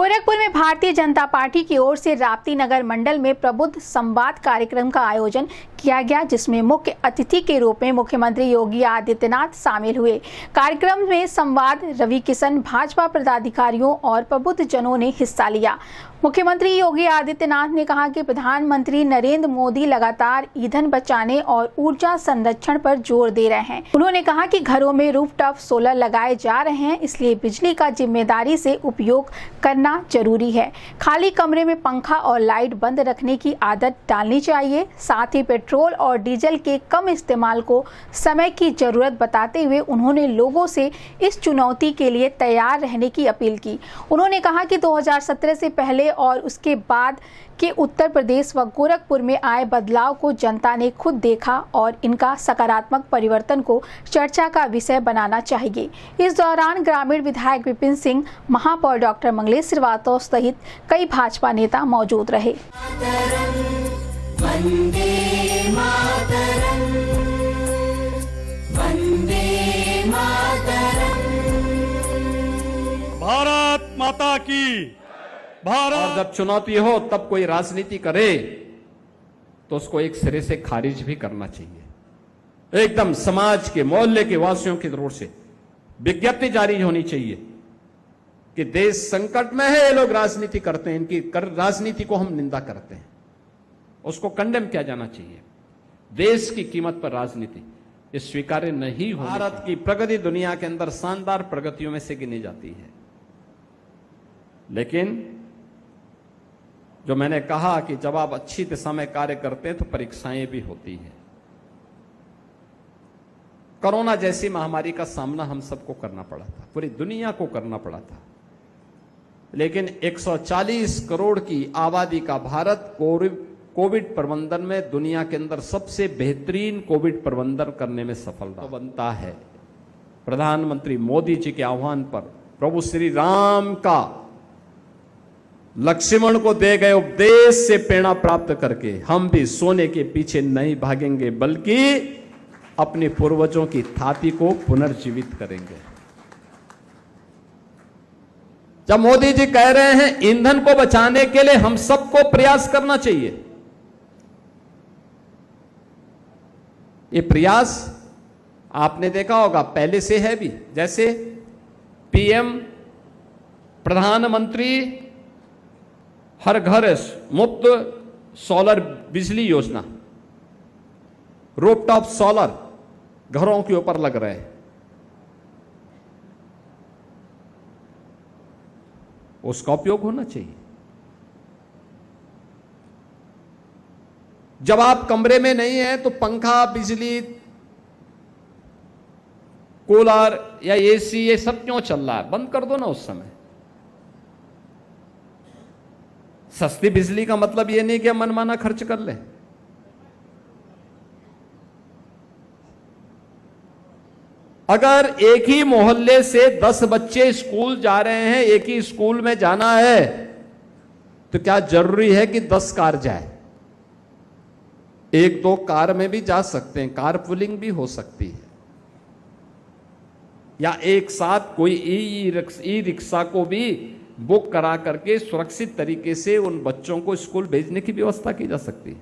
गोरखपुर में भारतीय जनता पार्टी की ओर से राप्ती नगर मंडल में प्रबुद्ध संवाद कार्यक्रम का आयोजन किया गया, जिसमें मुख्य अतिथि के रूप में मुख्यमंत्री योगी आदित्यनाथ शामिल हुए। कार्यक्रम में संवाद रवि किशन, भाजपा पदाधिकारियों और प्रबुद्ध जनों ने हिस्सा लिया। मुख्यमंत्री योगी आदित्यनाथ ने कहा कि प्रधानमंत्री नरेंद्र मोदी लगातार ईंधन बचाने और ऊर्जा संरक्षण पर जोर दे रहे हैं। उन्होंने कहा कि घरों में रूफटॉप सोलर लगाए जा रहे हैं, इसलिए बिजली का जिम्मेदारी से उपयोग करना जरूरी है। खाली कमरे में पंखा और लाइट बंद रखने की आदत डालनी चाहिए। साथ ही पेट्रोल और डीजल के कम इस्तेमाल को समय की जरूरत बताते हुए उन्होंने लोगों से इस चुनौती के लिए तैयार रहने की अपील की। उन्होंने कहा कि 2017 से पहले और उसके बाद के उत्तर प्रदेश व गोरखपुर में आए बदलाव को जनता ने खुद देखा और इनका सकारात्मक परिवर्तन को चर्चा का विषय बनाना चाहिए। इस दौरान ग्रामीण विधायक विपिन सिंह, महापौर डॉक्टर मंगलेश श्रीवास्तव सहित कई भाजपा नेता मौजूद रहे। भारत माता की। और जब चुनौती हो तब कोई राजनीति करे तो उसको एक सिरे से खारिज भी करना चाहिए। एकदम समाज के, मोहल्ले के वासियों की तरफ से विज्ञप्ति जारी होनी चाहिए कि देश संकट में है, ये लोग राजनीति करते हैं, इनकी राजनीति को हम निंदा करते हैं, उसको कंडेम किया जाना चाहिए। देश की कीमत पर राजनीति ये स्वीकार्य नहीं हो। भारत की प्रगति दुनिया के अंदर शानदार प्रगतियों में से गिनी जाती है, लेकिन जो मैंने कहा कि जब आप अच्छी दिशा में कार्य करते हैं तो परीक्षाएं भी होती हैं। कोरोना जैसी महामारी का सामना हम सबको करना पड़ा था, पूरी दुनिया को करना पड़ा था, लेकिन 140 करोड़ की आबादी का भारत कोविड प्रबंधन में दुनिया के अंदर सबसे बेहतरीन कोविड प्रबंधन करने में सफल बनता है। प्रधानमंत्री मोदी जी के आह्वान पर प्रभु श्री राम का लक्ष्मण को दे गए उपदेश से प्रेरणा प्राप्त करके हम भी सोने के पीछे नहीं भागेंगे, बल्कि अपने पूर्वजों की थाती को पुनर्जीवित करेंगे। जब मोदी जी कह रहे हैं ईंधन को बचाने के लिए हम सबको प्रयास करना चाहिए, ये प्रयास आपने देखा होगा पहले से है भी। जैसे पीएम प्रधानमंत्री हर घर मुफ्त सोलर बिजली योजना, रूफटॉप सोलर घरों के ऊपर लग रहे हैं, उसका उपयोग होना चाहिए। जब आप कमरे में नहीं है तो पंखा, बिजली, कूलर या एसी ये सब क्यों चल रहा है, बंद कर दो ना उस समय। सस्ती बिजली का मतलब यह नहीं कि हम मनमाना खर्च कर लें। अगर एक ही मोहल्ले से 10 बच्चे स्कूल जा रहे हैं, एक ही स्कूल में जाना है, तो क्या जरूरी है कि 10 कार जाए? 1-2 कार में भी जा सकते हैं, कार पुलिंग भी हो सकती है, या एक साथ कोई ई रिक्शा को भी बुक करा करके सुरक्षित तरीके से उन बच्चों को स्कूल भेजने की व्यवस्था की जा सकती है।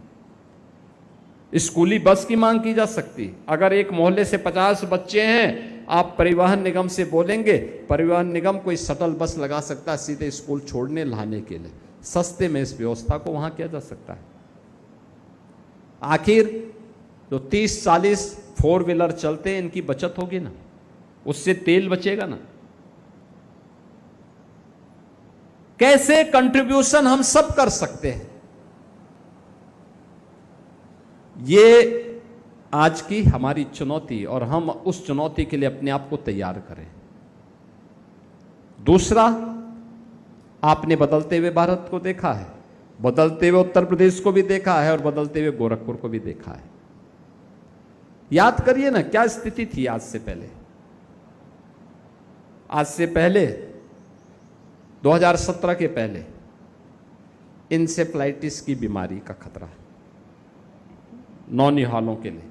स्कूली बस की मांग की जा सकती है। अगर एक मोहल्ले से 50 बच्चे हैं, आप परिवहन निगम से बोलेंगे, परिवहन निगम कोई शटल बस लगा सकता है सीधे स्कूल छोड़ने लाने के लिए, सस्ते में इस व्यवस्था को वहां किया जा सकता है। आखिर जो 30-40 4 व्हीलर चलते हैं, इनकी बचत होगी ना, उससे तेल बचेगा ना। कैसे कंट्रीब्यूशन हम सब कर सकते हैं, ये आज की हमारी चुनौती, और हम उस चुनौती के लिए अपने आप को तैयार करें। दूसरा, आपने बदलते हुए भारत को देखा है, बदलते हुए उत्तर प्रदेश को भी देखा है और बदलते हुए गोरखपुर को भी देखा है। याद करिए ना क्या स्थिति थी आज से पहले। आज से पहले 2017 के पहले इंसेफ्लाइटिस की बीमारी का खतरा है नौनिहालों के लिए।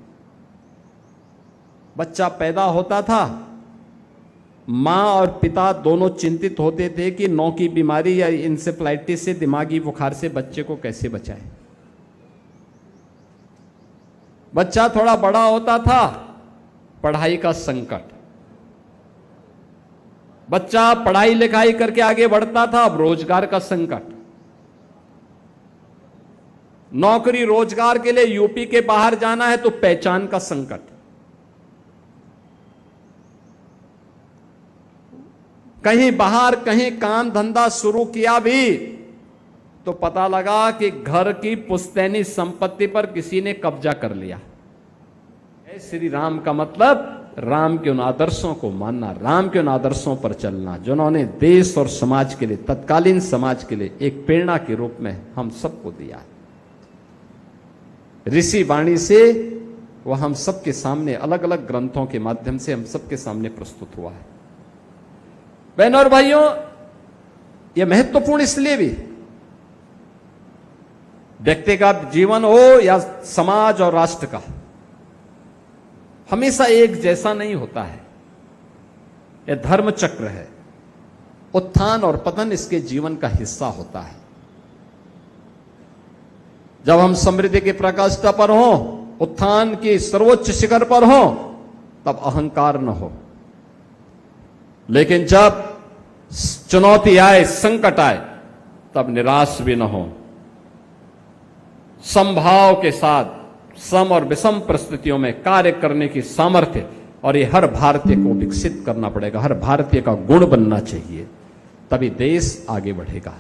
बच्चा पैदा होता था मां और पिता दोनों चिंतित होते थे कि 9 की बीमारी या इंसेफ्लाइटिस से, दिमागी बुखार से बच्चे को कैसे बचाएं। बच्चा थोड़ा बड़ा होता था, पढ़ाई का संकट, बच्चा पढ़ाई लिखाई करके आगे बढ़ता था, अब रोजगार का संकट, नौकरी रोजगार के लिए यूपी के बाहर जाना है तो पहचान का संकट, कहीं बाहर कहीं काम धंधा शुरू किया भी तो पता लगा कि घर की पुश्तैनी संपत्ति पर किसी ने कब्जा कर लिया। श्री राम का मतलब राम के उन आदर्शों को मानना, राम के उन आदर्शों पर चलना जिन्होंने देश और समाज के लिए, तत्कालीन समाज के लिए एक प्रेरणा के रूप में हम सबको दिया। ऋषि वाणी से वह हम सबके सामने अलग अलग ग्रंथों के माध्यम से हम सबके सामने प्रस्तुत हुआ है। बहनों और भाइयों, यह महत्वपूर्ण इसलिए भी, व्यक्तिगत जीवन हो या समाज और राष्ट्र का, हमेशा एक जैसा नहीं होता है। यह धर्म चक्र है, उत्थान और पतन इसके जीवन का हिस्सा होता है। जब हम समृद्धि की प्रकाष्ठा पर हो, उत्थान की सर्वोच्च शिखर पर हो, तब अहंकार न हो, लेकिन जब चुनौती आए, संकट आए, तब निराश भी न हो। समभाव के साथ सम और विषम परिस्थितियों में कार्य करने की सामर्थ्य, और ये हर भारतीय को विकसित करना पड़ेगा, हर भारतीय का गुण बनना चाहिए, तभी देश आगे बढ़ेगा।